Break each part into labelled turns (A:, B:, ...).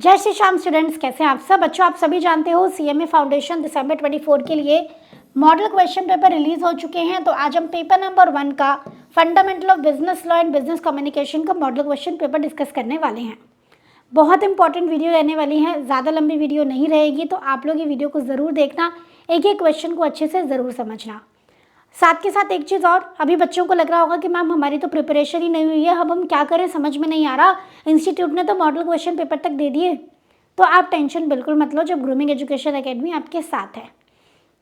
A: जय श्री श्याम स्टूडेंट्स, कैसे हैं आप सब बच्चों। आप सभी जानते हो सीएमए फाउंडेशन दिसंबर 24 के लिए मॉडल क्वेश्चन पेपर रिलीज हो चुके हैं। तो आज हम पेपर नंबर 1 का fundamental of business law and business communication का मॉडल क्वेश्चन पेपर डिस्कस करने वाले हैं। बहुत इंपॉर्टेंट वीडियो रहने वाली है, ज़्यादा लंबी वीडियो नहीं रहेगी, तो आप लोग ये वीडियो को ज़रूर देखना, एक एक क्वेश्चन को अच्छे से ज़रूर समझना। साथ के साथ एक चीज़ और, अभी बच्चों को लग रहा होगा कि मैम हमारी तो प्रिपरेशन ही नहीं हुई है, अब हम क्या करें, समझ में नहीं आ रहा, इंस्टीट्यूट ने तो मॉडल क्वेश्चन पेपर तक दे दिए। तो आप टेंशन बिल्कुल मत लो, जब ग्रूमिंग एजुकेशन एकेडमी आपके साथ है।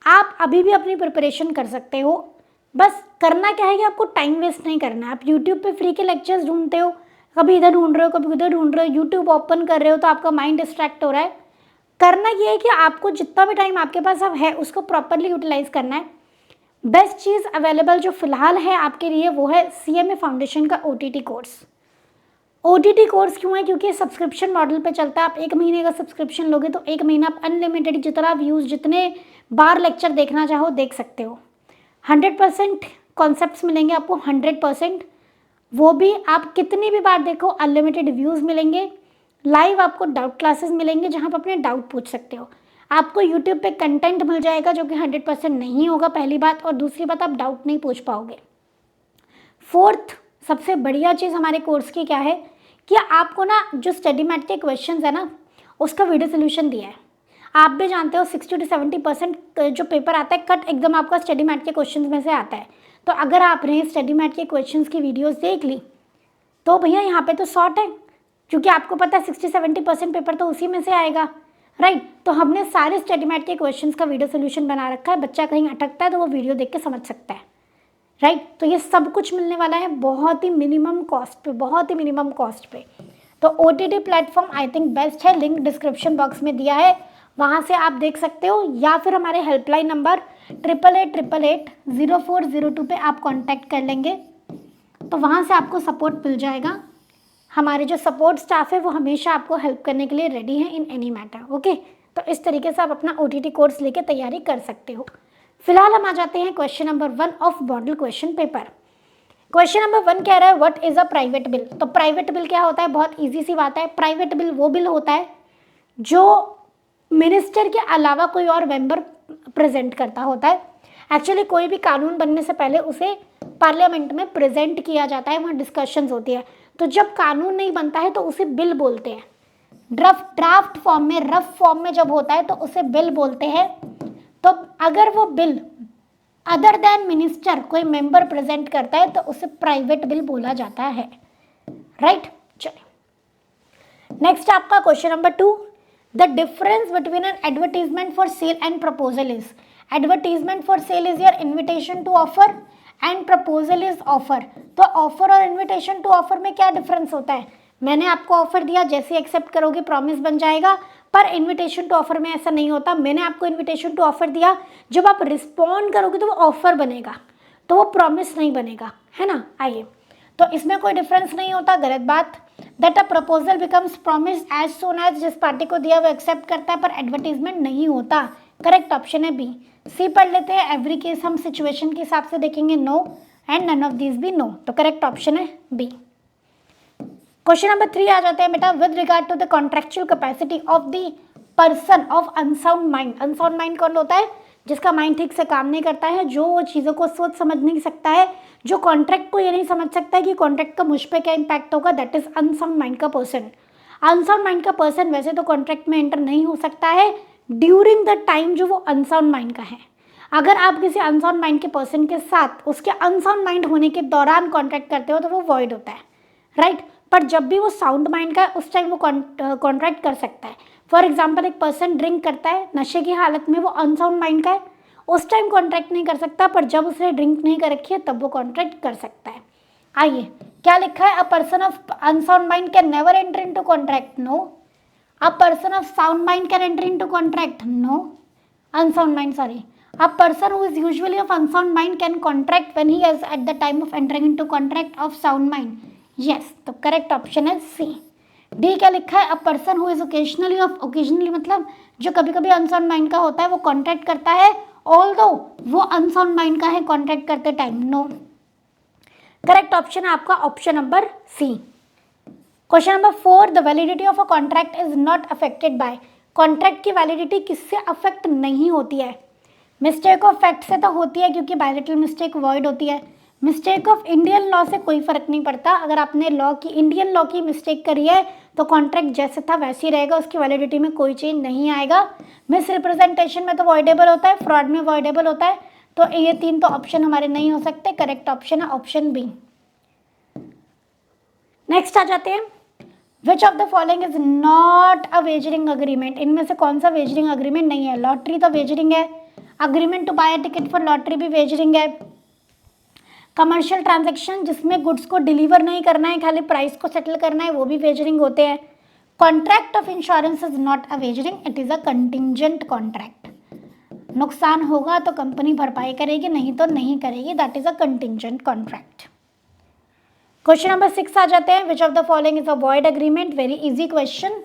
A: आप अभी भी अपनी प्रिपरेशन कर सकते हो। बस करना क्या है कि आपको टाइम वेस्ट नहीं करना है। आप यूट्यूब पे फ्री के लेक्चर्स ढूंढते हो, कभी इधर ढूंढ रहे हो कभी उधर ढूंढ रहे हो, यूट्यूब ओपन कर रहे हो तो आपका माइंड डिस्ट्रैक्ट हो रहा है। करना ये है कि आपको जितना भी टाइम आपके पास अब है उसको प्रॉपरली यूटिलाइज करना है। बेस्ट चीज़ अवेलेबल जो फिलहाल है आपके लिए वो है सीएमए फाउंडेशन का ओटीटी कोर्स। ओटीटी कोर्स क्यों है? क्योंकि सब्सक्रिप्शन मॉडल पे चलता है। आप 1 महीने का सब्सक्रिप्शन लोगे तो 1 महीना आप अनलिमिटेड जितना व्यूज़, जितने बार लेक्चर देखना चाहो देख सकते हो। 100% कॉन्सेप्ट्स मिलेंगे आपको, 100%। वो भी आप कितनी भी बार देखो, अनलिमिटेड व्यूज़ मिलेंगे। लाइव आपको डाउट क्लासेस मिलेंगे जहाँ आप अपने डाउट पूछ सकते हो। आपको यूट्यूब पे कंटेंट मिल जाएगा जो कि 100% नहीं होगा, पहली बात, और दूसरी बात आप डाउट नहीं पूछ पाओगे। फोर्थ सबसे बढ़िया चीज़ हमारे कोर्स की क्या है कि आपको ना जो स्टडी मैट के क्वेश्चंस है ना उसका वीडियो सोल्यूशन दिया है। आप भी जानते हो 60 to 70% जो पेपर आता है कट एकदम आपका स्टडी मैट के क्वेश्चंस में से आता है। तो अगर आपने स्टडी मैट के क्वेश्चंस की वीडियोस देख ली तो भैया यहाँ पे तो शॉर्ट है, क्योंकि आपको पता है 60-70% पेपर तो उसी में से आएगा, राइट। तो हमने सारे स्टडी मैट के क्वेश्चंस का वीडियो सोल्यूशन बना रखा है। बच्चा कहीं अटकता है तो वो वीडियो देख के समझ सकता है, राइट। तो ये सब कुछ मिलने वाला है बहुत ही मिनिमम कॉस्ट पे, बहुत ही मिनिमम कॉस्ट पे। तो OTT platform I think best है, लिंक डिस्क्रिप्शन बॉक्स में दिया है, वहाँ से आप देख सकते हो, या फिर हमारे हेल्पलाइन नंबर 8888800402 पे आप कांटेक्ट कर लेंगे तो वहाँ से आपको सपोर्ट मिल जाएगा। हमारे जो सपोर्ट स्टाफ है वो हमेशा आपको हेल्प करने के लिए रेडी है इन एनी मैटर, ओके। तो इस तरीके से आप अपना ओटीटी कोर्स लेके तैयारी कर सकते हो। फिलहाल हम आ जाते हैं question number 1 of model question paper. Question number 1 कह रहा है what is a private bill. तो प्राइवेट बिल क्या होता है? बहुत इजी सी बात है। प्राइवेट बिल वो बिल होता है जो मिनिस्टर के अलावा कोई और मेंबर प्रेजेंट करता होता है। एक्चुअली कोई भी कानून बनने से पहले उसे पार्लियामेंट में प्रेजेंट किया जाता है, वहाँ डिस्कशंस होती है। तो जब कानून नहीं बनता है तो उसे बिल बोलते हैं। ड्राफ्ट फॉर्म में, रफ फॉर्म में जब होता है तो उसे बिल बोलते हैं। तो अगर वो बिल अदर देन मिनिस्टर कोई मेंबर प्रेजेंट करता है तो उसे प्राइवेट बिल बोला जाता है, राइट। चलिए नेक्स्ट आपका question number 2, the difference between an advertisement for sale and proposal is. Advertisement for sale is your invitation to offer and proposal is offer. तो ऑफर और इन्विटेशन टू ऑफर में क्या difference होता है? मैंने आपको ऑफर दिया, जैसे एक्सेप्ट करोगे प्रॉमिस बन जाएगा, पर इनविटेशन टू ऑफर में ऐसा नहीं होता। मैंने आपको इनविटेशन टू ऑफर दिया, जब आप रिस्पॉन्ड करोगे तो वो ऑफर बनेगा, तो वो प्रॉमिस नहीं बनेगा, है ना। आइए, तो इसमें कोई डिफरेंस नहीं होता, गलत बात। That a proposal becomes promise as soon as, जिस पार्टी को दिया वो एक्सेप्ट करता है, पर एडवर्टीजमेंट नहीं होता। करेक्ट ऑप्शन है बी। सी पढ़ लेते हैं, एवरी केस हम सिचुएशन के हिसाब से देखेंगे, no and none of these भी नो, तो करेक्ट ऑप्शन है बी। क्वेश्चन नंबर 3 आ जाते हैं बेटा, with regard to the contractual capacity of the person of unsound mind. Unsound mind कौन होता है? जिसका माइंड ठीक से काम नहीं करता है, जो चीज़ों को सोच समझ नहीं सकता है, जो कॉन्ट्रैक्ट को ये नहीं समझ सकता है कि कॉन्ट्रैक्ट का मुझ पे क्या इम्पैक्ट होगा, दैट इज अनसाउंड माइंड का पर्सन। अनसाउंड माइंड का पर्सन वैसे तो कॉन्ट्रैक्ट में एंटर नहीं हो सकता है ड्यूरिंग द टाइम जो वो अनसाउंड माइंड का है। अगर आप किसी अनसाउंड माइंड के पर्सन के साथ उसके अनसाउंड माइंड होने के दौरान कॉन्ट्रैक्ट करते हो तो वो वॉइड होता है, राइट। पर जब भी वो साउंड माइंड का है उस टाइम वो कॉन्ट्रैक्ट कर सकता है। फॉर एग्जाम्पल, एक पर्सन ड्रिंक करता है नशे की हालत में, वो अनसाउंड माइंड का है, उस टाइम कॉन्ट्रैक्ट नहीं कर सकता, पर जब उसने ड्रिंक नहीं कर रखी है तब वो कॉन्ट्रैक्ट कर सकता है। आइए, क्या लिखा है? A person of unsound mind can never enter into contract, no. A person of sound mind can enter into contract, no. Unsound mind, sorry. A person who is usually of unsound mind can contract when he is at the time of entering into contract of sound mind. Yes, तो correct option है सी। D क्या लिखा है? A person who is occasionally of, occasionally मतलब जो कभी कभी unsound mind का होता है वो कॉन्ट्रैक्ट करता है, ऑल्दो वो अनसाउंड माइंड का है कॉन्ट्रैक्ट करते टाइम, नो। करेक्ट ऑप्शन है आपका option number C. Question number 4, the validity of a contract is not affected by. Contract की वैलिडिटी किससे अफेक्ट नहीं होती है? मिस्टेक ऑफ फैक्ट से तो होती है क्योंकि बायलेटरल मिस्टेक वॉइड होती है। मिस्टेक ऑफ इंडियन लॉ से कोई फर्क नहीं पड़ता। अगर आपने लॉ की, इंडियन लॉ की मिस्टेक करी है तो कॉन्ट्रैक्ट जैसे था वैसे ही रहेगा, उसकी वैलिडिटी में कोई चेंज नहीं आएगा। मिस रिप्रेजेंटेशन में तो वॉइडेबल होता है, फ्रॉड में वॉइडेबल होता है। तो ये 3 तो ऑप्शन हमारे नहीं हो सकते। करेक्ट ऑप्शन है ऑप्शन बी। नेक्स्ट आ जाते हैं, विच of the following is not a wagering agreement. इनमें से कौन सा वेजरिंग अग्रीमेंट नहीं है? लॉटरी तो वेजरिंग है, agreement to buy ticket for lottery भी वेजरिंग है, कमर्शियल ट्रांजैक्शन जिसमें गुड्स को डिलीवर नहीं करना है, खाली प्राइस को सेटल करना है, वो भी वेजरिंग होते हैं। Contract of insurance is not a wagering, it is a contingent contract. नुकसान होगा तो कंपनी भरपाई करेगी, नहीं तो नहीं करेगी, that is a contingent contract. Question number 6 आ जाते हैं, विच of the following is a void agreement. Very easy question.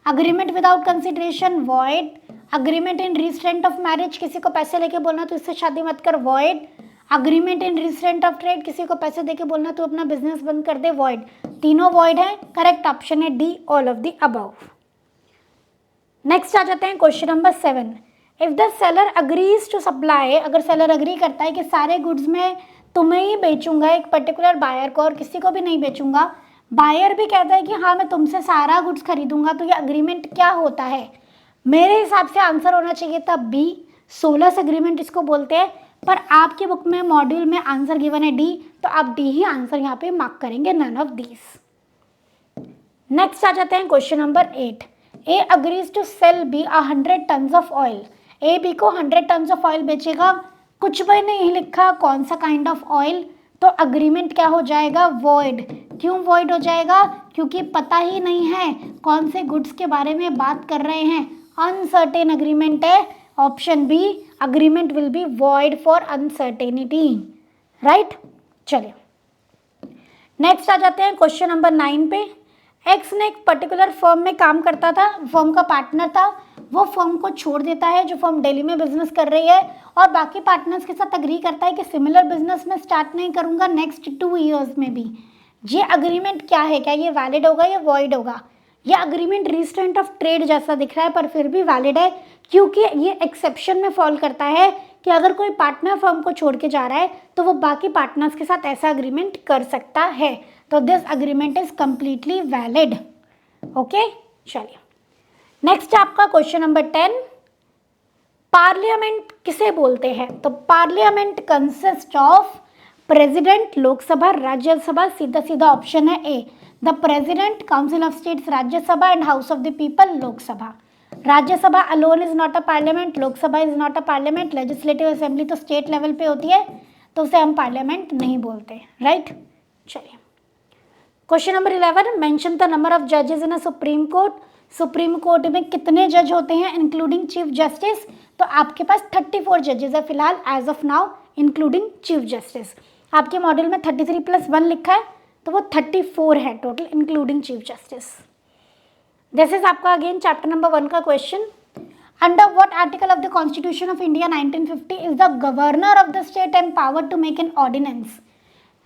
A: Agreement without consideration void, agreement in restraint of marriage, किसी को पैसे लेके बोलना तो इससे शादी मत कर, void. Agreement in restraint of trade, किसी को पैसे देके बोलना तो अपना बिजनेस बंद कर दे, वॉइड। तीनों वॉइड है। करेक्ट ऑप्शन है D, all of the above. Next आ जाते हैं question number 7, if the seller agrees to supply, अगर सेलर अग्री करता है कि सारे गुड्स में तुम्हें ही बेचूंगा, एक पर्टिकुलर बायर को, और किसी को भी नहीं बेचूंगा, बायर भी कहता है कि हाँ मैं तुमसे सारा गुड्स खरीदूंगा, तो ये अग्रीमेंट क्या होता है? मेरे हिसाब से आंसर होना चाहिए था बी, सोलस अग्रीमेंट इसको बोलते हैं, पर आपके बुक में मॉड्यूल में आंसर गिवन है डी, तो आप डी ही आंसर यहाँ पे मार्क करेंगे, नन ऑफ दीज। नेक्स्ट आ जाते हैं question number 8, A agrees to sell B 100 tons of oil. A B को 100 टन्स ऑफ ऑयल बेचेगा, कुछ भी नहीं लिखा कौन सा काइंड ऑफ ऑयल, तो अग्रीमेंट क्या हो जाएगा? वॉइड। क्यों वॉइड हो जाएगा? क्योंकि पता ही नहीं है कौन से गुड्स के बारे में बात कर रहे हैं, अनसर्टेन अग्रीमेंट है। Option B, agreement will be void for uncertainty, right. चलिए नेक्स्ट आ जाते हैं क्वेश्चन नंबर 9 पे। एक्स ने एक पर्टिकुलर फर्म में काम करता था, फर्म का पार्टनर था, वो फर्म को छोड़ देता है, जो फर्म दिल्ली में बिजनेस कर रही है, और बाकी पार्टनर्स के साथ अग्री करता है कि सिमिलर बिजनेस में स्टार्ट नहीं करूंगा नेक्स्ट 2 ईयर्स में भी। ये अग्रीमेंट क्या है? क्या ये वैलिड होगा या वॉइड होगा? ये अग्रीमेंट रिस्ट्रेंट ऑफ ट्रेड जैसा दिख रहा है, पर फिर भी वैलिड है, क्योंकि ये एक्सेप्शन में फॉल करता है कि अगर कोई पार्टनर फर्म को छोड़ के जा रहा है तो वो बाकी पार्टनर्स के साथ ऐसा अग्रीमेंट कर सकता है। तो this agreement is completely valid. Okay, चलिए नेक्स्ट आपका क्वेश्चन नंबर 10, पार्लियामेंट किसे बोलते हैं? तो parliament consist of president, Lok Sabha, Rajya Sabha, सीधा सीधा ऑप्शन है A, the president, council of states Rajya Sabha, and house of the people Lok Sabha. Rajya Sabha alone is not a parliament, Lok Sabha is not a parliament, legislative assembly तो state level पे होती है, तो उसे हम पार्लियामेंट नहीं बोलते, राइट। चलिए question number 11, mention the number of जजेस in a supreme court. Supreme court में कितने जज होते हैं इंक्लूडिंग चीफ जस्टिस? तो आपके पास 34 जजेस है फिलहाल as of now, including chief justice. आपके मॉडल में 33+1 लिखा है, तो वो 34 है total including chief justice. This is आपका अगेन चैप्टर नंबर 1 का क्वेश्चन। Under what article of the constitution of India 1950 is the governor of the state empowered to make an ordinance.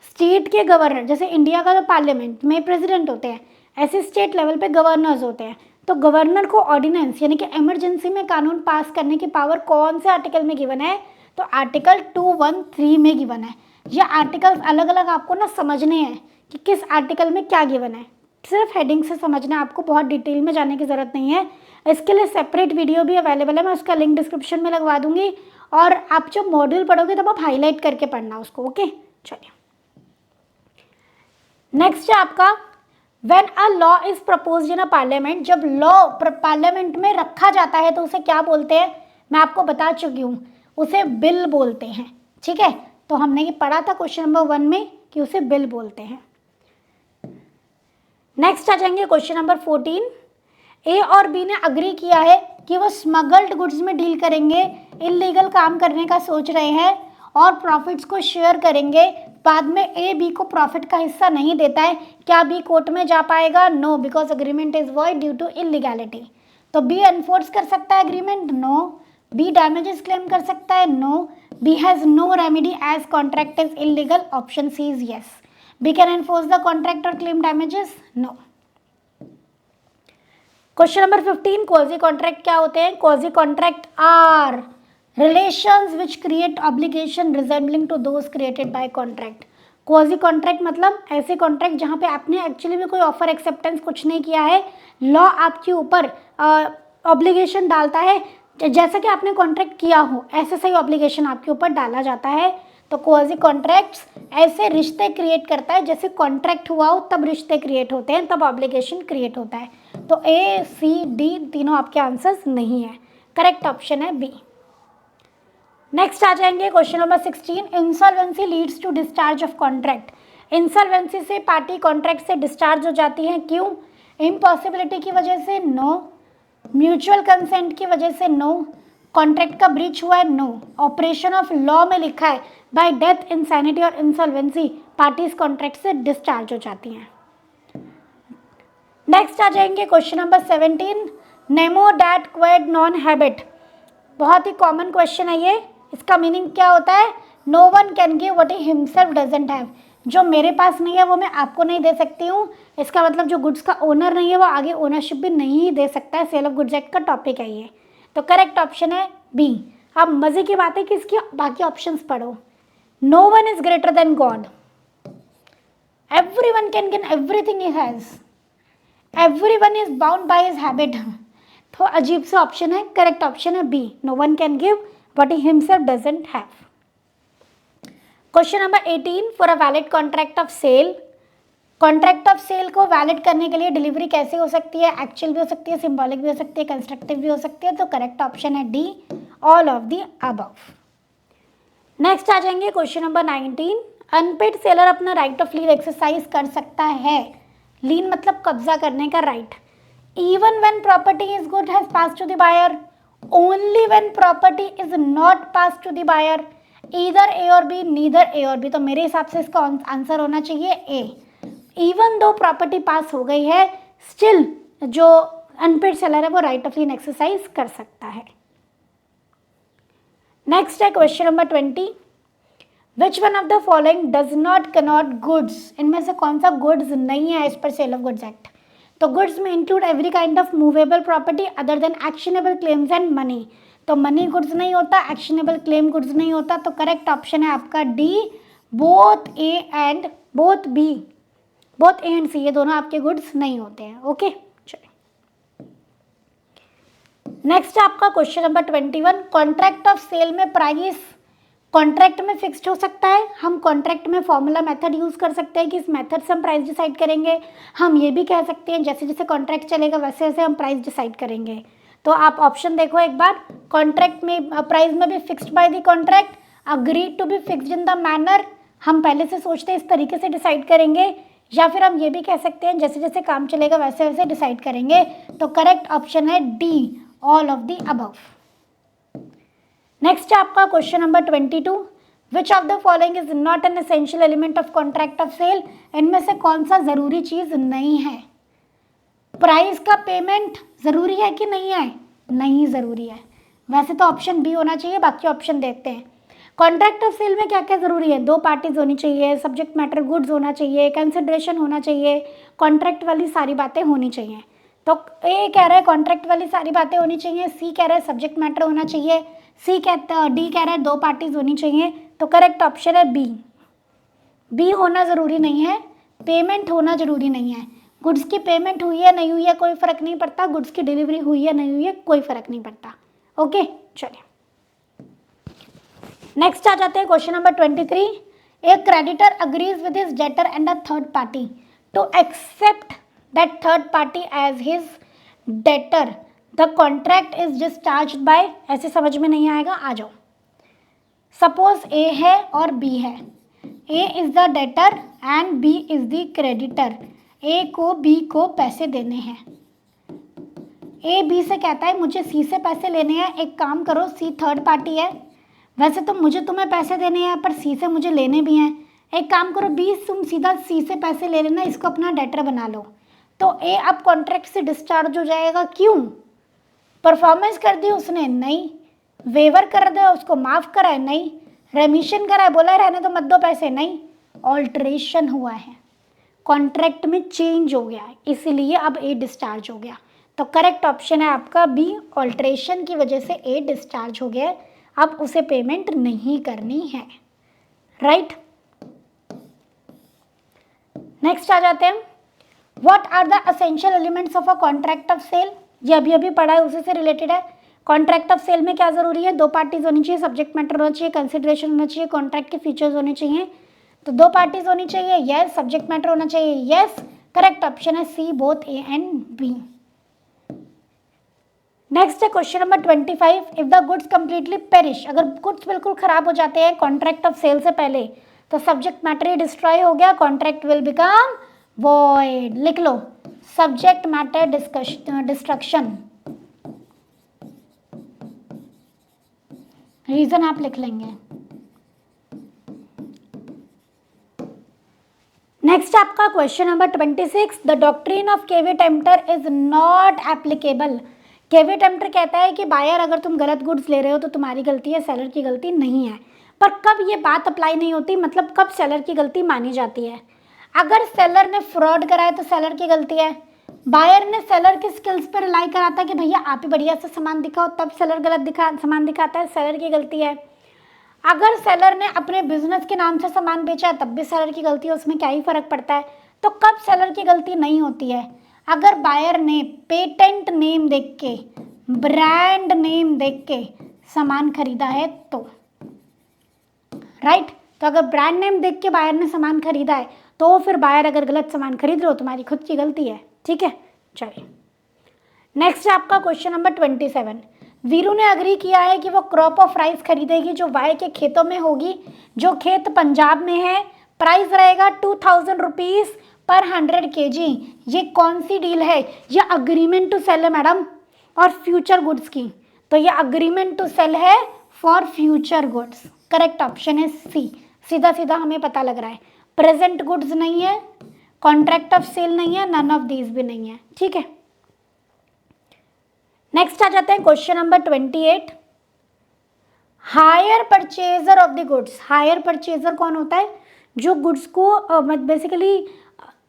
A: State के गवर्नर, जैसे इंडिया का तो parliament में president होते हैं, ऐसे स्टेट लेवल पे गवर्नर्स होते हैं, तो गवर्नर को ऑर्डिनेंस यानी कि इमरजेंसी में कानून पास करने की पावर कौन से आर्टिकल में गिवन है? तो आर्टिकल 213 में गिवन है। ये आर्टिकल्स अलग अलग आपको ना समझने हैं कि किस आर्टिकल में क्या गिवन है, सिर्फ हेडिंग से समझना, आपको बहुत डिटेल में जाने की ज़रूरत नहीं है। इसके लिए सेपरेट वीडियो भी अवेलेबल है, मैं उसका लिंक डिस्क्रिप्शन में लगवा दूंगी, और आप जब मॉड्यूल पढ़ोगे तब आप हाईलाइट करके पढ़ना उसको। ओके, चलिए नेक्स्ट है आपका, when a law is proposed in a parliament, जब लॉ पार्लियामेंट में रखा जाता है तो उसे क्या बोलते हैं? मैं आपको बता चुकी हूँ, उसे बिल बोलते हैं, ठीक है। तो हमने ये पढ़ा था क्वेश्चन नंबर 1 में कि उसे बिल बोलते हैं। नेक्स्ट आ जाएंगे question number 14, A or B ने अग्री किया है कि वो स्मगल्ड गुड्स में डील करेंगे, इलीगल काम करने का सोच रहे हैं और प्रॉफिट्स को शेयर करेंगे। बाद में ए बी को प्रॉफिट का हिस्सा नहीं देता है, क्या बी कोर्ट में जा पाएगा? No, because agreement is void due to illegality. तो बी एनफोर्स कर सकता है agreement? No. B damages claim कर सकता है? No. B has no remedy as contract is illegal, option C is yes. B can enforce the contract और claim damages? No. Question number 15, quasi contract क्या होते हैं? Quasi contract are relations which create obligation resembling to those created by contract. Quasi contract मतलब ऐसे contract जहाँ पे आपने actually में कोई ऑफर एक्सेप्टेंस कुछ नहीं किया है, लॉ आपके ऊपर ऑब्लिगेशन डालता है, जैसा कि आपने कॉन्ट्रैक्ट किया हो ऐसे सही ऑब्लिगेशन आपके ऊपर डाला जाता है। तो क्वाजी कॉन्ट्रैक्ट्स ऐसे रिश्ते क्रिएट करता है, जैसे कॉन्ट्रैक्ट हुआ हो तब रिश्ते क्रिएट होते हैं, तब ऑब्लिगेशन क्रिएट होता है। तो ए सी डी तीनों आपके आंसर्स नहीं है, करेक्ट ऑप्शन है बी। नेक्स्ट आ जाएंगे question number 16, insolvency leads to discharge of contract. Insolvency से पार्टी कॉन्ट्रैक्ट से डिस्चार्ज हो जाती है, क्यों? इम्पॉसिबिलिटी की वजह से, नो। म्यूचुअल कंसेंट की वजह से, नो। कॉन्ट्रैक्ट का ब्रीच हुआ है, नो। ऑपरेशन ऑफ लॉ में लिखा है बाय डेथ, इंसैनिटी और इंसॉल्वेंसी पार्टीज कॉन्ट्रैक्ट से डिस्चार्ज हो जाती हैं। नेक्स्ट आ जाएंगे question number 17, Nemo that Quad non habit. बहुत ही कॉमन क्वेश्चन है ये। इसका मीनिंग क्या होता है? No one can give what he himself doesn't have. जो मेरे पास नहीं है वो मैं आपको नहीं दे सकती हूँ। इसका मतलब जो गुड्स का ओनर नहीं है वो आगे ओनरशिप भी नहीं दे सकता है। सेल ऑफ गुड्स एक्ट का टॉपिक है ये। तो करेक्ट ऑप्शन है बी। अब मजे की बात है कि इसकी बाकी ऑप्शंस पढ़ो। No one is greater than God, every one can gain everything he has, every one is bound by his habit. तो अजीब से ऑप्शन है, करेक्ट ऑप्शन है B. No one can give what he himself doesn't have. Question number 18, for a valid contract of sale. Contract of sale को valid करने के लिए delivery कैसे हो सकती है? एक्चुअल भी हो सकती है, सिंबॉलिक भी हो सकती है, कंस्ट्रक्टिव भी हो सकती है। तो करेक्ट ऑप्शन है D, all of the above. Next आ जाएंगे क्वेश्चन नंबर 19, अनपेड सेलर अपना राइट ऑफ लीन एक्सरसाइज कर सकता है। लीन मतलब कब्जा करने का right. Even when property is good has pass to the buyer, only when property is not pass to the buyer, either A or B, neither A or B. तो मेरे हिसाब से इसका आंसर होना चाहिए ए। इवन दो प्रॉपर्टी पास हो गई है, स्टिल जो अनपेड सेलर है वो राइट ऑफ लीन एक्सरसाइज कर सकता है। नेक्स्ट है question number 20, which one of the following does not Connaught goods. इनमें से कौन सा गुड्स नहीं है इस पर सेल ऑफ गुड्स एक्ट? तो गुड्स में include every kind of movable property other than actionable claims and money. तो मनी गुड्स नहीं होता, एक्शनेबल क्लेम गुड्स नहीं होता। तो करेक्ट ऑप्शन है आपका D, both A and both B, both A and C, ये दोनों आपके गुड्स नहीं होते हैं। ओके, चलिए नेक्स्ट आपका question number 21, contract of sale में प्राइस कॉन्ट्रैक्ट में फिक्स्ड हो सकता है। हम कॉन्ट्रैक्ट में फॉर्मूला मेथड यूज कर सकते हैं कि इस मेथड से हम प्राइस डिसाइड करेंगे। हम ये भी कह सकते हैं जैसे जैसे कॉन्ट्रैक्ट चलेगा वैसे वैसे हम प्राइस डिसाइड करेंगे। तो आप ऑप्शन देखो एक बार, कॉन्ट्रैक्ट में प्राइस में भी fixed by the contract, agreed to be fixed in the manner, हम पहले से सोचते हैं इस तरीके से डिसाइड करेंगे, या फिर हम ये भी कह सकते हैं जैसे जैसे काम चलेगा वैसे वैसे डिसाइड करेंगे। तो करेक्ट ऑप्शन है D, all of the above. Next है आपका question number 22, which of the following is not an essential element of contract of sale. इनमें से कौन सा जरूरी चीज नहीं है? प्राइस का पेमेंट जरूरी है कि नहीं है? नहीं जरूरी है। वैसे तो ऑप्शन बी होना चाहिए, बाकी ऑप्शन देखते हैं। कॉन्ट्रैक्ट ऑफ सेल में क्या क्या जरूरी है? दो पार्टीज होनी चाहिए, सब्जेक्ट मैटर गुड्स होना चाहिए, कंसिडरेशन होना चाहिए, कॉन्ट्रैक्ट वाली सारी बातें होनी चाहिए। तो ए कह रहा है कॉन्ट्रैक्ट वाली सारी बातें होनी चाहिए, सी कह रहा है सब्जेक्ट मैटर होना चाहिए, डी कह रहा है दो पार्टीज होनी चाहिए। तो करेक्ट ऑप्शन है बी। बी होना ज़रूरी नहीं है, पेमेंट होना ज़रूरी नहीं है। गुड्स की पेमेंट हुई है नहीं हुई है कोई फ़र्क नहीं पड़ता, गुड्स की डिलीवरी हुई है नहीं हुई है कोई फ़र्क नहीं पड़ता। ओके, चलिए नेक्स्ट आ जाते हैं question number 23, A creditor agrees with his debtor and a third party to accept that third party as his debtor, the contract is discharge by. ऐसे समझ में नहीं आएगा, आ जाओ। सपोज ए है और बी है, A is the debtor and B is the creditor. A को बी को पैसे देने हैं। ए बी से कहता है मुझे सी से पैसे लेने हैं, एक काम करो, सी थर्ड पार्टी है, वैसे तो मुझे तुम्हें पैसे देने हैं पर सी से मुझे लेने भी हैं, एक काम करो बी तुम सीधा सी से पैसे ले लेना, इसको अपना डेटर बना लो। तो ए अब कॉन्ट्रैक्ट से डिस्चार्ज हो जाएगा। क्यों? परफॉर्मेंस कर दी उसने? नहीं। वेवर कर दिया, उसको माफ़ करा है? नहीं। रेमिशन करा है, बोला रहने तो मत दो पैसे? नहीं। ऑल्ट्रेशन हुआ है, कॉन्ट्रैक्ट में चेंज हो गया है, इसीलिए अब ए डिस्चार्ज हो गया। तो करेक्ट ऑप्शन है आपका बी, ऑल्ट्रेशन की वजह से ए डिस्चार्ज हो गया, अब उसे पेमेंट नहीं करनी है, राइट। नेक्स्ट आ जाते हैं, what are the essential elements of a contract of sale, ये अभी अभी पढ़ा है, उसी से रिलेटेड है। कॉन्ट्रैक्ट ऑफ सेल में क्या जरूरी है, 2 पार्टीज होनी चाहिए, सब्जेक्ट मैटर होना चाहिए, कंसिडरेशन होना चाहिए, कॉन्ट्रैक्ट के फीचर्स होने चाहिए। तो 2 पार्टीज होनी चाहिए, यस, सब्जेक्ट मैटर होना चाहिए, यस, करेक्ट ऑप्शन है C, both A and B. Next है question number 25, if the goods completely perish, अगर गुड्स बिल्कुल खराब हो जाते हैं कॉन्ट्रैक्ट ऑफ सेल से पहले, तो सब्जेक्ट मैटर ही डिस्ट्रॉय हो गया, कॉन्ट्रैक्ट विल बिकम वॉइड। लिख लो, सब्जेक्ट मैटर डिस्ट्रक्शन, रीजन आप लिख लेंगे। नेक्स्ट आपका question number 26, the doctrine of caveat emptor is not applicable. Caveat emptor कहता है कि बायर अगर तुम गलत गुड्स ले रहे हो तो तुम्हारी गलती है, सेलर की गलती नहीं है। पर कब ये बात अप्लाई नहीं होती, मतलब कब सेलर की गलती मानी जाती है, अगर सेलर ने फ्रॉड कराया तो सेलर की गलती है, बायर ने सेलर की स्किल्स पर रिलाई कराता है कि भैया आप ही बढ़िया से सामान दिखाओ, तब सेलर गलत सामान दिखाता है, सेलर की गलती है। अगर सेलर ने अपने बिजनेस के नाम से सामान बेचा है तब भी सेलर की गलती है, उसमें क्या ही फर्क पड़ता है। तो कब सेलर की गलती नहीं होती है, अगर बायर ने पेटेंट नेम देख के, ब्रांड नेम देख के सामान खरीदा है तो, राइट। तो अगर ब्रांड नेम देख के बायर ने सामान खरीदा है तो फिर बायर अगर गलत सामान खरीद रहे हो तुम्हारी खुद की गलती है, ठीक है। चलिए नेक्स्ट है आपका क्वेश्चन नंबर 27, वीरू ने अग्री किया है कि वो क्रॉप ऑफ राइस खरीदेगी जो वाई के खेतों में होगी, जो खेत पंजाब में है, प्राइस रहेगा 2000 रुपीज़ पर 100 kg। ये कौन सी डील है, ये अग्रीमेंट टू सेल है मैडम, और फ्यूचर गुड्स की, तो ये अग्रीमेंट टू सेल है for future goods, correct option है सी। सीधा सीधा हमें पता लग रहा है, प्रेजेंट गुड्स नहीं है, कॉन्ट्रैक्ट ऑफ सेल नहीं है, नन ऑफ दीज भी नहीं है, ठीक है। नेक्स्ट आ जाते हैं question number 28, hire purchaser of the goods. Hire purchaser कौन होता है, जो गुड्स को बेसिकली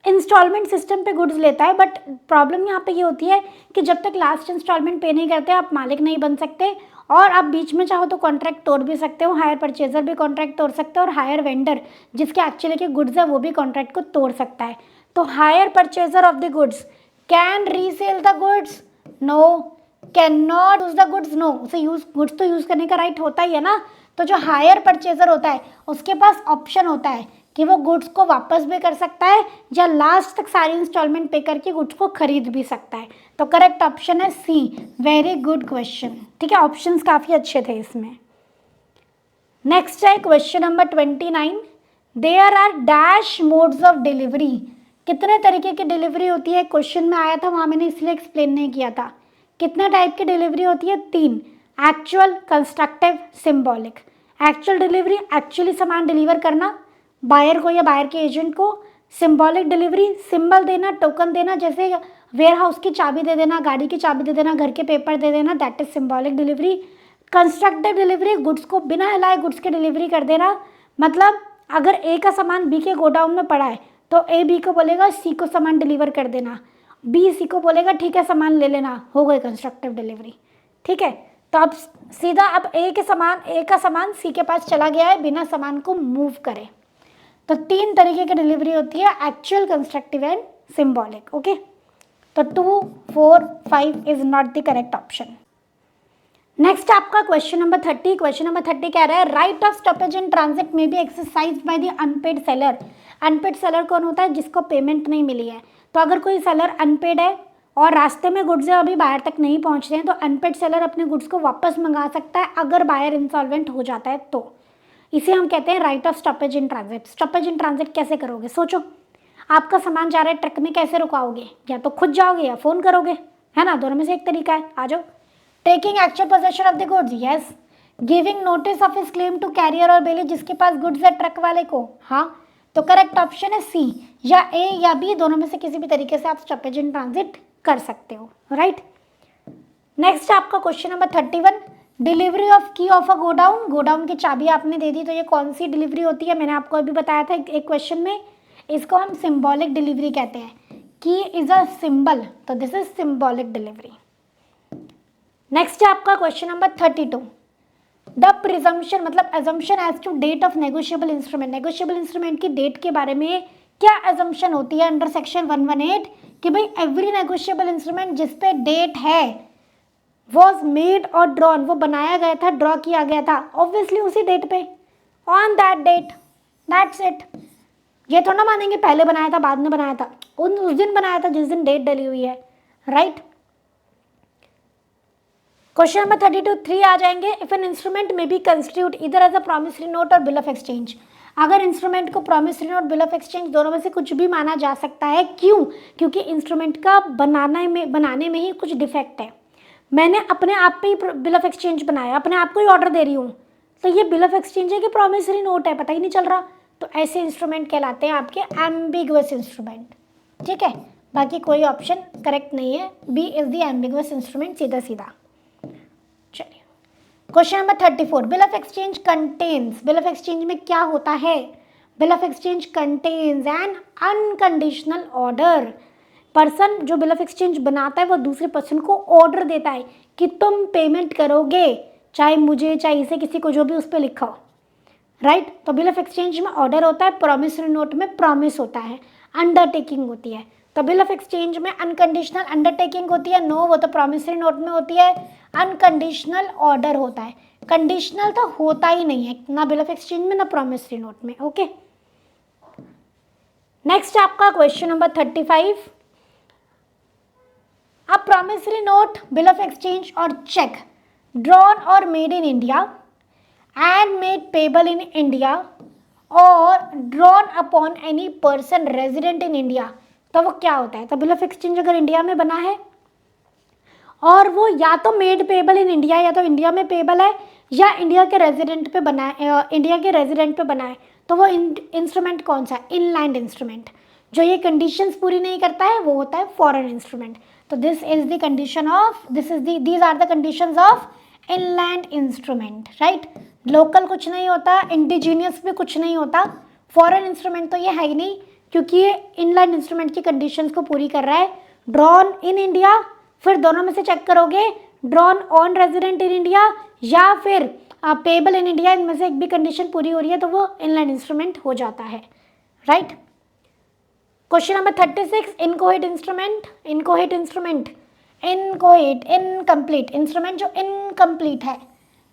A: इंस्टॉलमेंट सिस्टम पे गुड्स लेता है, बट प्रॉब्लम यहाँ पे ये होती है कि जब तक लास्ट इंस्टॉलमेंट पे नहीं करते आप मालिक नहीं बन सकते, और आप बीच में चाहो तो कॉन्ट्रैक्ट तोड़ भी सकते हो, हायर परचेजर भी कॉन्ट्रैक्ट तोड़ सकते हो, और हायर वेंडर जिसके एक्चुअली के गुड्स है वो भी कॉन्ट्रैक्ट को तोड़ सकता है। तो hire purchaser of the goods can resell the goods, no, can not use the goods, no, उसे यूज गुड्स तो यूज करने का राइट होता ही है ना। तो जो हायर परचेजर होता है उसके पास ऑप्शन होता है कि वो गुड्स को वापस भी कर सकता है या लास्ट तक सारी इंस्टॉलमेंट पे करके गुड्स को खरीद भी सकता है। तो करेक्ट ऑप्शन है सी, वेरी गुड क्वेश्चन, ठीक है, ऑप्शंस काफ़ी अच्छे थे इसमें। नेक्स्ट है question number 29, there are dash modes of delivery. कितने तरीके की डिलीवरी होती है, क्वेश्चन में आया था, वहाँ मैंने इसलिए एक्सप्लेन नहीं किया था। कितने टाइप की डिलीवरी होती है, 3, actual, constructive, symbolic. Actual delivery, actually सामान डिलीवर करना बायर को या बायर के एजेंट को। सिंबॉलिक डिलीवरी, सिंबल देना, टोकन देना, जैसे वेयर हाउस की चाबी दे देना, गाड़ी की चाबी दे देना, घर के पेपर दे देना, that is symbolic delivery. Constructive delivery, goods को बिना हिलाए गुड्स की डिलीवरी कर देना, मतलब अगर ए का सामान बी के गोडाउन में पड़ा है तो ए बी को बोलेगा सी को सामान डिलीवर कर देना, बी सी को बोलेगा ठीक है सामान ले लेना, हो गई कंस्ट्रक्टिव डिलीवरी, ठीक है। तो अब सीधा अब ए का सामान सी के पास चला गया है बिना सामान को मूव करे। तो 3 तरीके की डिलीवरी होती है, actual, constructive and symbolic, okay. तो 2, 4, 5 is not the correct option. Next आपका क्वेश्चन नंबर 30, क्वेश्चन नंबर 30 कह रहा है right of stoppage in transit में be exercise by the unpaid seller. Unpaid seller कौन होता है, जिसको पेमेंट नहीं मिली है। तो अगर कोई सेलर अनपेड है और रास्ते में गुड्स अभी बायर तक नहीं पहुंच रहे हैं तो अनपेड सेलर अपने गुड्स को वापस मंगा सकता है अगर बायर इंसॉल्वेंट हो जाता है तो। इसे हम कहते हैं right of stoppage in transit. Stoppage in transit कैसे करोगे, सोचो, आपका सामान जा रहा है ट्रक में, कैसे रुकाओगे, या तो खुद जाओगे या फ़ोन करोगे, है ना, दोनों में से एक तरीका है। आ जाओ। Taking actual possession of the goods, yes. Giving notice of his claim to carrier और बेली, जिसके पास गुड्स है ट्रक वाले को, हाँ। तो करेक्ट ऑप्शन है सी, या ए या बी, दोनों में से किसी भी तरीके से आप स्टॉपेज इन ट्रांजिट कर सकते हो, राइट। नेक्स्ट आपका क्वेश्चन नंबर 31, डिलीवरी ऑफ की ऑफ अ गोडाउन। गोडाउन की चाबी आपने दे दी तो ये कौन सी डिलीवरी होती है, मैंने आपको अभी बताया था एक क्वेश्चन में, इसको हम सिंबॉलिक डिलीवरी कहते हैं। की इज अ सिंबल, तो this is symbolic delivery. Next है आपका क्वेश्चन नंबर 32। द प्रिजम्पशन मतलब assumption as to date of negotiable instrument, negotiable instrument की डेट के बारे में क्या एजम्पशन होती है अंडर सेक्शन 118 कि भाई एवरी नेगोशिएबल इंस्ट्रूमेंट जिसपे डेट है वॉज मेड और ड्रॉन, वो बनाया गया था, ड्रॉ किया गया था ऑब्वियसली उसी डेट पे, on that date, that's it. ये थोड़ा ना मानेंगे पहले बनाया था बाद में बनाया था, उस दिन बनाया था जिस दिन डेट डली हुई है, राइट। क्वेश्चन नंबर 32 3 आ जाएंगे। इफ एन इंस्ट्रूमेंट में बी कंस्टिट्यूट इधर एज अ प्रॉमिसरी नोट और बिल ऑफ एक्सचेंज, अगर इंस्ट्रूमेंट को promissory note bill of exchange दोनों में से कुछ भी माना जा सकता है, क्यों? क्योंकि इंस्ट्रूमेंट का बनाने में ही कुछ डिफेक्ट है। मैंने अपने आप पे ही बिल ऑफ एक्सचेंज बनाया, अपने आप को ही ऑर्डर दे रही हूँ, तो ये बिल ऑफ एक्सचेंज है कि प्रॉमिसरी नोट है पता ही नहीं चल रहा, तो ऐसे इंस्ट्रूमेंट कहलाते हैं आपके एम्बिगुअस इंस्ट्रूमेंट, ठीक है। बाकी कोई ऑप्शन करेक्ट नहीं है, B is the ambiguous instrument, सीधा सीधा। चलिए question number 34। Bill of exchange contains, bill of exchange में क्या होता है? Bill of exchange contains an unconditional order. Person जो बिल ऑफ एक्सचेंज बनाता है वो दूसरे पर्सन को ऑर्डर देता है कि तुम पेमेंट करोगे, चाहे मुझे चाहे इसे, किसी को, जो भी उस पर लिखा हो, राइट। तो बिल ऑफ एक्सचेंज में ऑर्डर होता है, प्रॉमिसरी नोट में प्रॉमिस होता है, अंडरटेकिंग होती है। तो बिल ऑफ एक्सचेंज में अनकंडीशनल अंडरटेकिंग होती है, नो, वो तो प्रॉमिसरी नोट में होती है। अनकंडीशनल ऑर्डर होता है, कंडीशनल तो होता ही नहीं है ना बिल ऑफ एक्सचेंज में ना प्रॉमिसरी नोट में, ओके। नेक्स्ट आपका question number 35। A promissory note, bill of exchange or check drawn or made in India and made payable in India or drawn upon any person resident in India, तो वो क्या होता है? तो bill of exchange अगर India में बना है और वो या तो मेड पेबल इन इंडिया या तो इंडिया में पेबल है या इंडिया के रेजिडेंट पे बना है, इंडिया के रेजिडेंट पे बना है, तो वो इंस्ट्रूमेंट कौन सा? Inland instrument. जो ये कंडीशंस पूरी नहीं करता है वो होता है फॉरेन इंस्ट्रूमेंट। तो this is the condition of, these are the conditions of inland instrument, right. Local कुछ नहीं होता, इंडिजीनियस भी कुछ नहीं होता, फॉरेन इंस्ट्रूमेंट तो ये है ही नहीं, क्योंकि ये इनलैंड इंस्ट्रूमेंट की कंडीशंस को पूरी कर रहा है। ड्रॉन इन इंडिया, फिर दोनों में से चेक करोगे, drawn on resident in India या फिर पेबल इन इंडिया, इनमें से एक भी कंडीशन पूरी हो रही है तो वो इनलैंड इंस्ट्रूमेंट हो जाता है, right. Question number 36। Inchoate instrument, inchoate instrument, inchoate incomplete instrument जो इनकम्प्लीट है,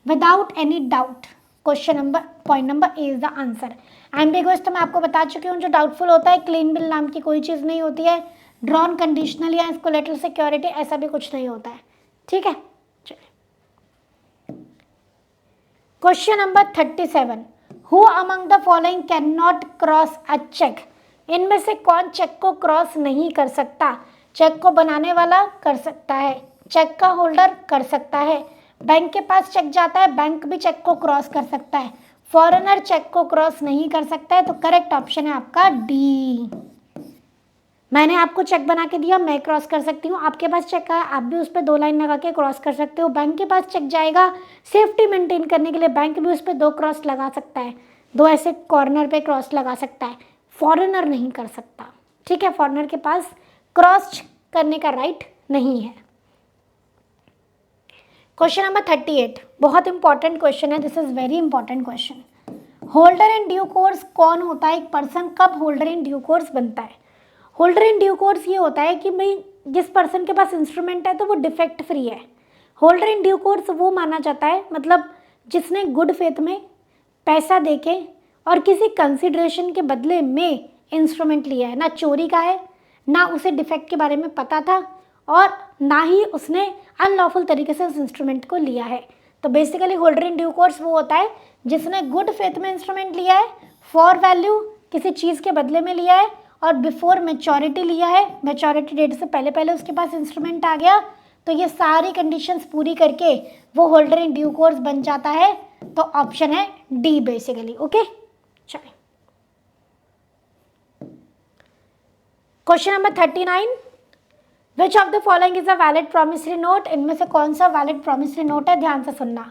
A: without any doubt. Question number point number A is the answer. Ambiguous तो मैं आपको बता चुकी हूँ, जो डाउटफुल होता है, क्लीन बिल नाम की कोई चीज़ नहीं होती है, ड्रॉन कंडीशनल या कोलेटरल सिक्योरिटी ऐसा भी कुछ नहीं होता है, ठीक है। चलिए question number 37। Who among the following can not cross a cheque, इनमें से कौन चेक को क्रॉस नहीं कर सकता? चेक को बनाने वाला कर सकता है, चेक का होल्डर कर सकता है, बैंक के पास चेक जाता है, बैंक भी चेक को क्रॉस कर सकता है, फॉरेनर चेक को क्रॉस नहीं कर सकता है। तो करेक्ट ऑप्शन है आपका डी। मैंने आपको चेक बना के दिया, मैं क्रॉस कर सकती हूँ, आपके पास चेक है, आप भी उस पर 2 लाइन लगा के क्रॉस कर सकते हो, बैंक के पास चेक जाएगा, सेफ्टी मेंटेन करने के लिए बैंक भी उस पर 2 क्रॉस लगा सकता है, 2 ऐसे कॉर्नर पे क्रॉस लगा सकता है, फॉरेनर नहीं कर सकता, ठीक है। फॉरेनर के पास क्रॉस करने का राइट नहीं है। क्वेश्चन नंबर 38 बहुत इंपॉर्टेंट क्वेश्चन है, this is very important question. Holder in due course कौन होता है? एक पर्सन कब होल्डर इन ड्यू कोर्स बनता है? होल्डर इन ड्यू कोर्स ये होता है कि भाई जिस पर्सन के पास इंस्ट्रूमेंट है तो वो डिफेक्ट फ्री है। होल्डर इन ड्यू कोर्स वो माना जाता है, मतलब जिसने गुड फेथ में पैसा देके और किसी कंसिडरेशन के बदले में इंस्ट्रूमेंट लिया है, ना चोरी का है, ना उसे डिफेक्ट के बारे में पता था और ना ही उसने अनलॉफुल तरीके से उस इंस्ट्रूमेंट को लिया है। तो basically holder in due course वो होता है जिसने गुड फेथ में इंस्ट्रूमेंट लिया है, फॉर वैल्यू किसी चीज़ के बदले में लिया है और बिफोर मैच्योरिटी लिया है, मैच्योरिटी डेट से पहले पहले उसके पास इंस्ट्रूमेंट आ गया, तो ये सारी कंडीशंस पूरी करके वो होल्डर इन ड्यू कोर्स बन जाता है। तो ऑप्शन है डी बेसिकली, ओके। चलिए question number 39। Which of the following is a valid promissory note, इनमें से कौन सा वैलिड प्रॉमिसरी नोट है? ध्यान से सुनना।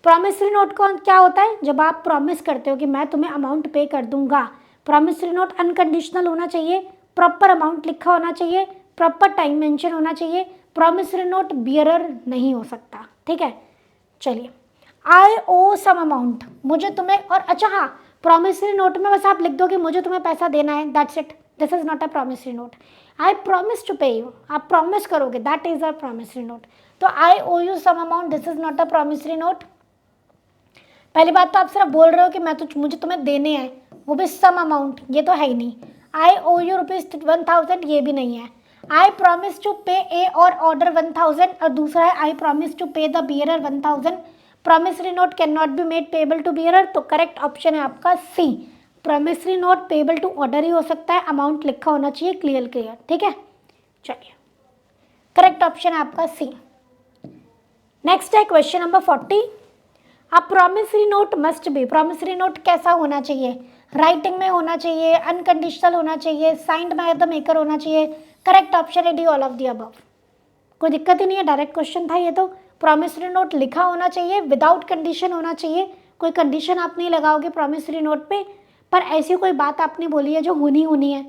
A: प्रॉमिसरी नोट कौन क्या होता है? जब आप प्रॉमिस करते हो कि मैं तुम्हें अमाउंट पे कर दूंगा। प्रॉमिसरी नोट अनकंडीशनल होना चाहिए, प्रॉपर अमाउंट लिखा होना चाहिए, प्रॉपर टाइम मेंशन होना चाहिए, प्रॉमिसरी नोट बियरर नहीं हो सकता, ठीक है। चलिए, आई ओ सम अमाउंट, मुझे तुम्हें, और अच्छा हाँ, प्रॉमिसरी नोट में बस आप लिख दो कि मुझे तुम्हें पैसा देना है, that's it, this is not a promissory note. I promise to pay you, आप प्रॉमिस करोगे, that is a promissory note. तो I owe you some amount, this is not a promissory note. पहली बात तो आप सिर्फ बोल रहे हो कि मुझे तुम्हें देने हैं, वो भी सम अमाउंट, ये तो है ही नहीं। आई ओ यू ₹1000, ये भी नहीं है। आई प्रॉमिस टू पे ए और ऑर्डर 1000, और दूसरा है I promise to pay the bearer 1000। Promissory note can not be made payable to bearer, तो करेक्ट ऑप्शन है आपका C, promissory note payable to order ही हो सकता है, अमाउंट लिखा होना चाहिए क्लियर, ठीक है। चलिए, करेक्ट ऑप्शन है आपका सी। नेक्स्ट है क्वेश्चन नंबर 40। अब promissory note must be, promissory note कैसा होना चाहिए, राइटिंग में होना चाहिए, अनकंडीशनल होना चाहिए, साइंड बाय द मेकर होना चाहिए। करेक्ट ऑप्शन है D, all of the above. कोई दिक्कत ही नहीं है, डायरेक्ट क्वेश्चन था ये तो। प्रॉमिसरी नोट लिखा होना चाहिए, विदाउट कंडीशन होना चाहिए, कोई कंडीशन आप नहीं लगाओगे प्रॉमिसरी नोट पे, पर ऐसी कोई बात आपने बोली है जो होनी है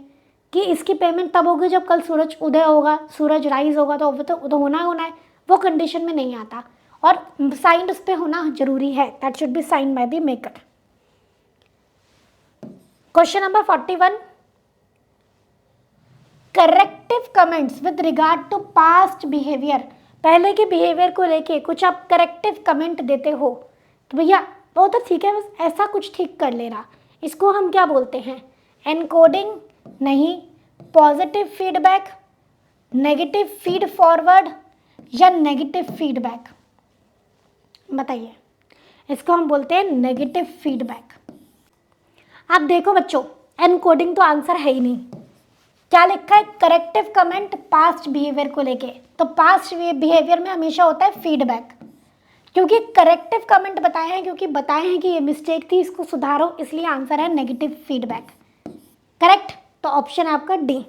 A: कि इसकी पेमेंट तब होगी जब कल सूरज उदय होगा, सूरज राइज होगा, तो वो तो होना है, वो कंडीशन में नहीं आता, और साइंड उस पर होना जरूरी है, that should be signed by the maker. Question number 41। Corrective comments with regard to past behaviour, पहले के बिहेवियर को लेके कुछ आप करेक्टिव कमेंट देते हो, तो भैया वो तो ठीक है, बस ऐसा कुछ ठीक कर लेना, इसको हम क्या बोलते हैं, एनकोडिंग नहीं, positive feedback, negative feed forward, या नेगेटिव फीडबैक, बताइए। इसको हम बोलते हैं नेगेटिव फीडबैक। आप देखो बच्चों, एनकोडिंग तो आंसर है ही नहीं, क्या लिखा है, करेक्टिव कमेंट पास्ट बिहेवियर को लेके, तो पास्ट बिहेवियर में हमेशा होता है फीडबैक, क्योंकि करेक्टिव कमेंट बताए हैं, क्योंकि बताए हैं कि ये मिस्टेक थी, इसको सुधारो, इसलिए आंसर है नेगेटिव फीडबैक। करेक्ट, तो ऑप्शन है आपका डी।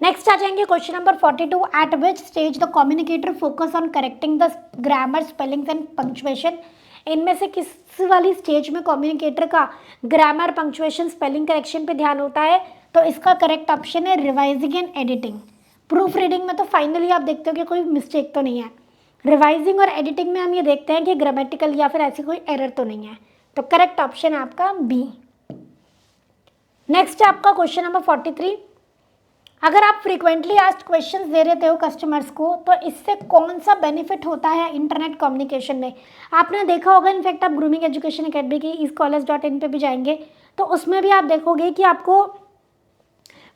A: नेक्स्ट आ जाएंगे question number 42। Eight which stage the communicator focus on correcting the grammar, spellings and punctuation, इनमें से किस वाली स्टेज में कम्युनिकेटर का ग्रामर, पंक्चुएशन, स्पेलिंग करेक्शन पे ध्यान होता है, तो इसका करेक्ट ऑप्शन है revising and editing. Proof reading में तो फाइनली आप देखते हो कि कोई मिस्टेक तो नहीं है, रिवाइजिंग और एडिटिंग में हम ये देखते हैं कि ग्रामेटिकल या फिर ऐसी कोई एरर तो नहीं है, तो करेक्ट ऑप्शन है आपका बी। नेक्स्ट है आपका क्वेश्चन नंबर 43। अगर आप फ्रीक्वेंटली आस्क्ड क्वेश्चंस दे रहे हो कस्टमर्स को, तो इससे कौन सा बेनिफिट होता है इंटरनेट कम्युनिकेशन में। आपने देखा होगा, इनफैक्ट आप ग्रूमिंग एजुकेशन अकेडमी की eScholars.in पे भी जाएंगे तो उसमें भी आप देखोगे कि आपको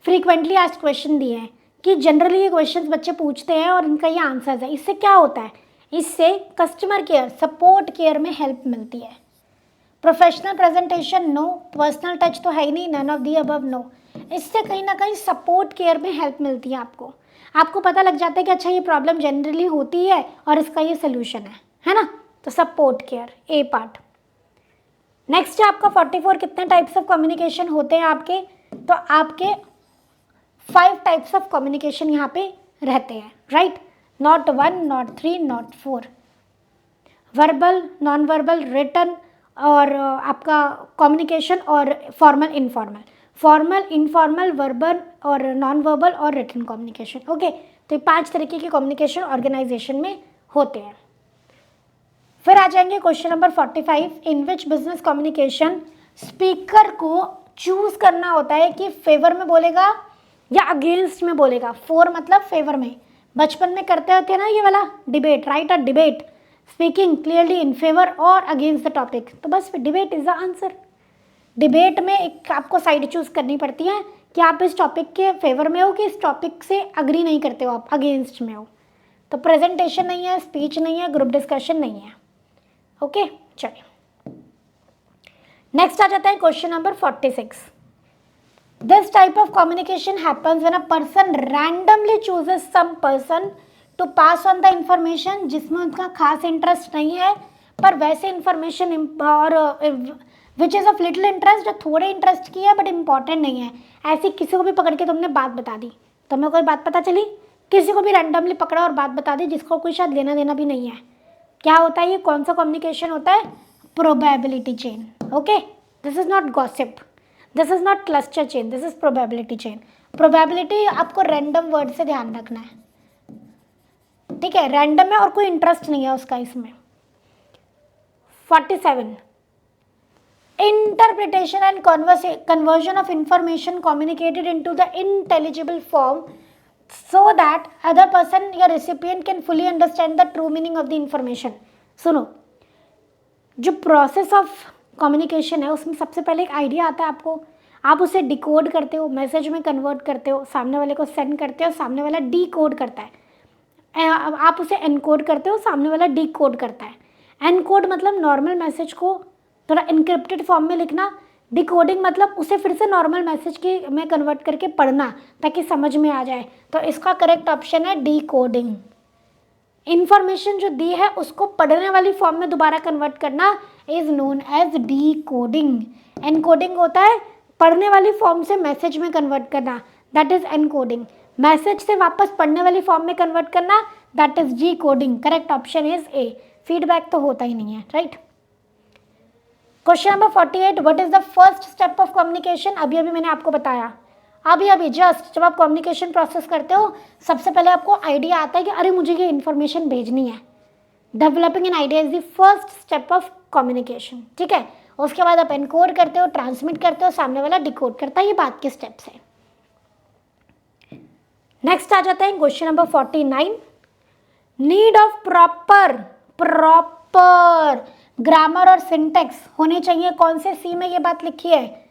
A: फ्रीक्वेंटली आस्क्ड क्वेश्चन दिए हैं कि जनरली ये क्वेश्चंस बच्चे पूछते हैं और इनका ये आंसर्स है। इससे क्या होता है, इससे कस्टमर केयर, सपोर्ट केयर में हेल्प मिलती है। Professional presentation no, personal touch तो है ही नहीं, none of the above no. इससे कहीं ना कहीं सपोर्ट केयर में हेल्प मिलती है आपको पता लग जाता है कि अच्छा ये प्रॉब्लम जनरली होती है और इसका ये सोल्यूशन है ना, तो सपोर्ट केयर ए पार्ट। नेक्स्ट है आपका 44। कितने टाइप्स ऑफ कम्युनिकेशन होते हैं आपके, तो आपके 5 टाइप्स ऑफ कम्युनिकेशन यहाँ पे रहते हैं, right, not 1, not 3, not 4, verbal, non verbal, written, और आपका कम्युनिकेशन और formal, informal, formal, informal, verbal और नॉन वर्बल और रिटन कम्युनिकेशन। ओके, तो ये 5 तरीके के कम्युनिकेशन ऑर्गेनाइजेशन में होते हैं। फिर आ जाएंगे question number 45। In which business communication speaker को चूज करना होता है कि फेवर में बोलेगा या अगेंस्ट में बोलेगा। फोर मतलब फेवर में, बचपन में करते होते हैं ना ये वाला debate, right, a debate, speaking clearly in favour और अगेंस्ट द टॉपिक, तो बस debate is the answer. Debate में एक आपको साइड चूज करनी पड़ती है कि आप इस टॉपिक के फेवर में हो कि इस टॉपिक से अग्री नहीं करते हो, आप अगेंस्ट में हो। तो प्रेजेंटेशन नहीं है, स्पीच नहीं है, ग्रुप डिस्कशन नहीं है। ओके, चलिए नेक्स्ट आ जाता है question number 46। This type of communication happens when a person randomly chooses some person to pass on the information, जिसमें उनका खास इंटरेस्ट नहीं है, पर वैसे इंफॉर्मेशन और which is of little interest, जो थोड़े इंटरेस्ट की है बट इंपॉर्टेंट नहीं है। ऐसी किसी को भी पकड़ के तुमने बात बता दी, तुम्हें कोई बात पता चली, किसी को भी रैंडमली पकड़ा और बात बता दी जिसको कोई शायद लेना देना भी नहीं है, क्या होता है ये, कौन सा कम्युनिकेशन होता है, probability chain. Okay, this is not gossip, this is not cluster chain, this is probability chain. Probability आपको रैंडम वर्ड से ध्यान रखना है, ठीक है, रैंडम है और कोई इंटरेस्ट नहीं है उसका इसमें। 47 interpretation and conversion of information communicated into the intelligible form so that other person या recipient can fully understand the true meaning of the information। सुनो, जो प्रोसेस ऑफ कम्युनिकेशन है उसमें सबसे पहले एक आइडिया आता है आपको, आप उसे डिकोड करते हो, मैसेज में कन्वर्ट करते हो, सामने वाले को सेंड करते हो, सामने वाला डीकोड करता है, आप उसे एनकोड करते हो, सामने वाला डीकोड करता है। एनकोड मतलब नॉर्मल मैसेज को थोड़ा इनक्रिप्टेड फॉर्म में लिखना, डिकोडिंग मतलब उसे फिर से नॉर्मल मैसेज की में कन्वर्ट करके पढ़ना ताकि समझ में आ जाए। तो इसका करेक्ट ऑप्शन है डिकोडिंग। इंफॉर्मेशन जो दी है उसको पढ़ने वाली फॉर्म में दोबारा कन्वर्ट करना is known as decoding. Encoding होता है पढ़ने वाली फॉर्म से मैसेज में कन्वर्ट करना, दैट इज एनकोडिंग। मैसेज से वापस पढ़ने वाली फॉर्म में कन्वर्ट करना, that is decoding. Correct option is a. Feedback तो होता ही नहीं है, right. Question number 48, what is the first step of communication. अभी मैंने आपको बताया, अभी जस्ट जब आप कम्युनिकेशन प्रोसेस करते हो सबसे पहले आपको आइडिया आता है कि अरे मुझे ये इन्फॉर्मेशन भेजनी है। Developing an idea is the first step of communication, ठीक है। उसके बाद आप एनकोड करते हो, ट्रांसमिट करते हो, सामने वाला डिकोड करता है, ये बात के स्टेप्स है। नेक्स्ट आ जाता है question number 49, need of proper grammar और सिंटेक्स होने चाहिए। कौन से सी में ये बात लिखी है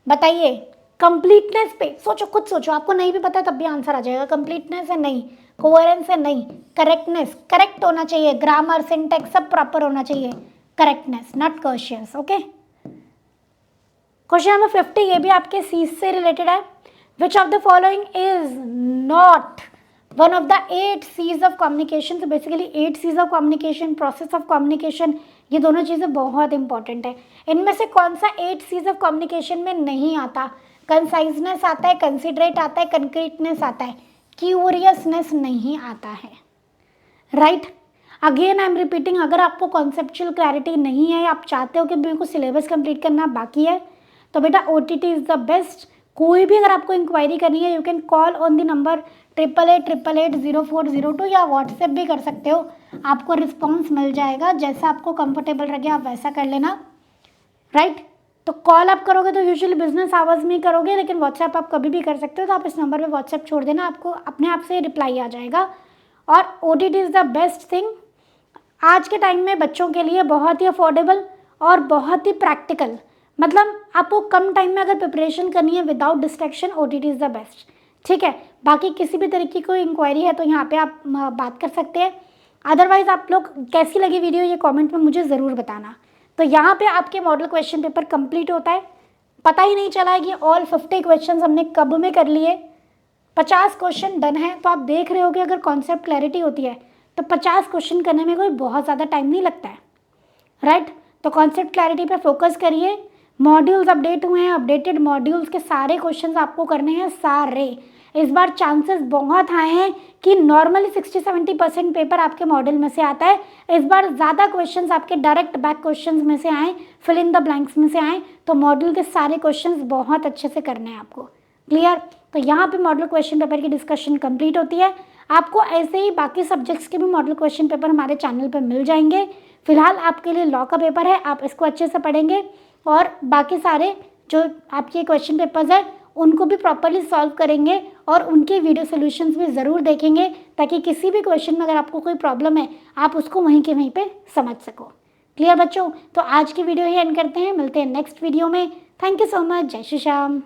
A: बताइए। कंप्लीटनेस पे सोचो, खुद सोचो, आपको नहीं भी पता तब भी आंसर आ जाएगा। कंप्लीटनेस है नहीं, कोहेरेंस है नहीं, करेक्टनेस, करेक्ट होना चाहिए, ग्रामर सिंटेक्स सब प्रॉपर होना चाहिए, correctness not cautious, okay. Question number 50, ये भी आपके सी से रिलेटेड है। Which of the following is not one of the 8 C's of communication. तो basically 8 C's of communication, process of communication, ये दोनों चीज़ें बहुत इंपॉर्टेंट है। इनमें से कौन सा 8 C's ऑफ कम्युनिकेशन में नहीं आता। कंसाइजनेस आता है, कंसिडरेट आता है, कंक्रीटनेस आता है, क्यूरियसनेस नहीं आता है, right. Again I am repeating, अगर आपको कॉन्सेप्चुअल क्लैरिटी नहीं है, आप चाहते हो कि मेरे को सिलेबस कंप्लीट करना बाकी है, तो बेटा OTT इज़ द बेस्ट। कोई भी अगर आपको इंक्वायरी करनी है, you can call on the number 8888880402 या व्हाट्सएप भी कर सकते हो, आपको रिस्पॉन्स मिल जाएगा। जैसा आपको कंफर्टेबल लगे आप वैसा कर लेना, राइट। तो कॉल आप करोगे तो यूजुअली बिजनेस आवर्स में ही करोगे, लेकिन व्हाट्सएप आप कभी भी कर सकते हो। तो आप इस नंबर पे व्हाट्सएप छोड़ देना, आपको अपने आप से रिप्लाई आ जाएगा। और OTT is the best thing आज के टाइम में बच्चों के लिए, बहुत ही अफोर्डेबल और बहुत ही प्रैक्टिकल। मतलब आपको कम टाइम में अगर प्रिपरेशन करनी है without distraction, OTT is the best, ठीक है। बाकी किसी भी तरीके की कोई इंक्वायरी है तो यहाँ पे आप बात कर सकते हैं। अदरवाइज़ आप लोग कैसी लगी वीडियो ये कमेंट में मुझे ज़रूर बताना। तो यहाँ पे आपके मॉडल क्वेश्चन पेपर कंप्लीट होता है। पता ही नहीं चला है कि ऑल 50 क्वेश्चन हमने कब में कर लिए। 50 क्वेश्चन डन है। तो आप देख रहे हो कि अगर कॉन्सेप्ट क्लैरिटी होती है तो 50 क्वेश्चन करने में कोई बहुत ज़्यादा टाइम नहीं लगता है, राइट। तो कॉन्सेप्ट क्लैरिटी पे फोकस करिए। मॉड्यूल्स अपडेट हुए हैं, अपडेटेड मॉड्यूल्स के सारे क्वेश्चंस आपको करने हैं सारे। इस बार चांसेस बहुत हाई हैं कि नॉर्मली 60-70% पेपर आपके मॉडल में से आता है। इस बार ज़्यादा क्वेश्चंस आपके डायरेक्ट बैक क्वेश्चंस में से आए, फिल इन द ब्लैंक्स में से आए। तो मॉड्यूल के सारे क्वेश्चंस बहुत अच्छे से करने हैं आपको, क्लियर। तो यहाँ पे मॉडल क्वेश्चन पेपर की डिस्कशन कंप्लीट होती है। आपको ऐसे ही बाकी सब्जेक्ट्स के भी मॉडल क्वेश्चन पेपर हमारे चैनल पर मिल जाएंगे। फिलहाल आपके लिए लॉ का पेपर है, आप इसको अच्छे से पढ़ेंगे और बाकी सारे जो आपके क्वेश्चन पेपर्स हैं उनको भी प्रॉपरली सॉल्व करेंगे और उनके वीडियो सॉल्यूशंस भी ज़रूर देखेंगे, ताकि किसी भी क्वेश्चन में अगर आपको कोई प्रॉब्लम है आप उसको वहीं के वहीं पे समझ सको। क्लियर बच्चों। तो आज की वीडियो ही एंड करते हैं, मिलते हैं नेक्स्ट वीडियो में। Thank you so much. जय श्री श्याम।